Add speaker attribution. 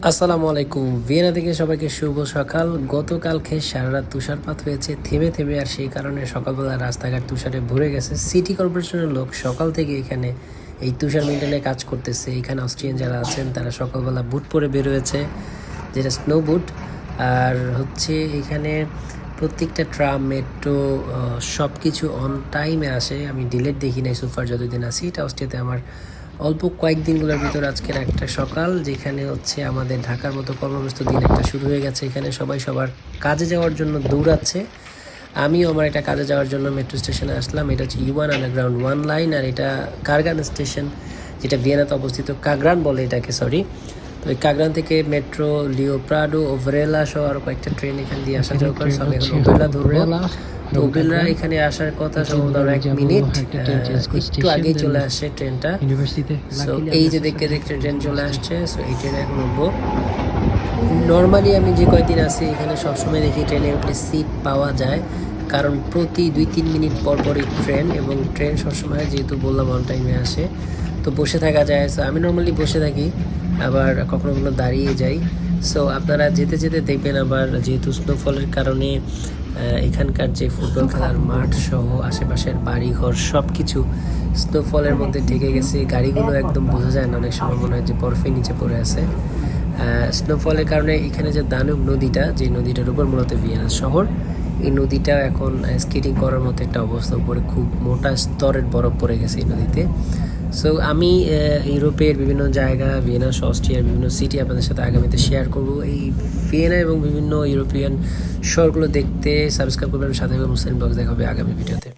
Speaker 1: আসসালামু আলাইকুম। ভিয়েনা থেকে সবাইকে শুভ সকাল। গতকালকে সারা রাত তুষারপাত হয়েছে থেমে থেমে, আর সেই কারণে সকালবেলা রাস্তাঘাট তুষারে ভরে গেছে। সিটি কর্পোরেশনের লোক সকাল থেকে এখানে এই তুষার মেন্টেনে কাজ করতেছে। এখানে অস্ট্রিয়ান যারা আছেন তারা সকালবেলা বুট পরে বের হয়েছে, যেটা স্নো বুট। আর হচ্ছে এখানে প্রত্যেকটা ট্রাম, মেট্রো সব কিছু অন টাইমে আসে। আমি ডিলেট দেখি নাই সুপার যতদিন আছি। এটা অস্ট্রিয়াতে আমার অল্প কয়েকদিনগুলোর ভিতর আজকের একটা সকাল, যেখানে হচ্ছে আমাদের ঢাকার মতো কর্মব্যস্ত দিন একটা শুরু হয়ে গেছে। এখানে সবাই সবার কাজে যাওয়ার জন্য দৌড়াচ্ছে। আমিও আমার একটা কাজে যাওয়ার জন্য মেট্রো স্টেশনে আসলাম। এটা হচ্ছে ইউয়ান আন্ডারগ্রাউন্ড 1 লাইন, আর এটা কারগান স্টেশন, যেটা ভিয়েনাতে অবস্থিত। কাগ্রান বলে এটাকে, সরি। তো এই কাগ্রান থেকে মেট্রো, লিও প্রাডো, ওভারেলা সহ আরও কয়েকটা ট্রেন এখান দিয়ে আসা যাওয়া করে। সব এখন ওভারেলা ধরবো। তো ওবেলরা এখানে আসার কথা সম্ভবত 1 মিনিট একটু আগেই চলে আসছে ট্রেনটা। সো এই যে দেখতে দেখতে ট্রেন চলে আসছে। সো এই ট্রেনে এখন উঠবো। নর্মালি আমি যে কয়েকদিন আছি এখানে সবসময় দেখি ট্রেনে উঠলে সিট পাওয়া যায়, কারণ প্রতি 2-3 মিনিট পর পরই ট্রেন, এবং ট্রেন সবসময় যেহেতু বললাম অন টাইমে আসে, তো বসে থাকা যায়। সো আমি নর্মালি বসে থাকি, আবার কখনো কখনো দাঁড়িয়ে যাই। সো আপনারা যেতে যেতে দেখবেন, আবার যেহেতু স্নোফলের কারণে এখানকার যে ফুটবল খেলার মাঠ সহ আশেপাশের বাড়িঘর সব কিছু স্নোফলের মধ্যে ঢেকে গেছে। গাড়িগুলো একদম বোঝা যায় না, অনেক সময় মনে হয় যে বরফের নিচে পড়ে আছে। স্নোফলের কারণে এখানে যে দানুব নদীটা, যে নদীটার উপর মূলত ভিয়েনা শহর, এই নদীটা এখন স্কেটিং করার মতো একটা অবস্থা। উপরে খুব মোটা স্তরের বরফ পড়ে গেছে এই নদীতে। সো আমি ইউরোপের বিভিন্ন জায়গা, ভিয়েনা, অস্ট্রিয়ার বিভিন্ন সিটি আপনাদের সাথে আগামীতে শেয়ার করব। এই ভিয়েনা এবং বিভিন্ন ইউরোপিয়ান শহরগুলো দেখতে সাবস্ক্রাইব করবেন, সাথে মুসলিম ব্লগ দেখা হবে আগামী ভিডিওতে।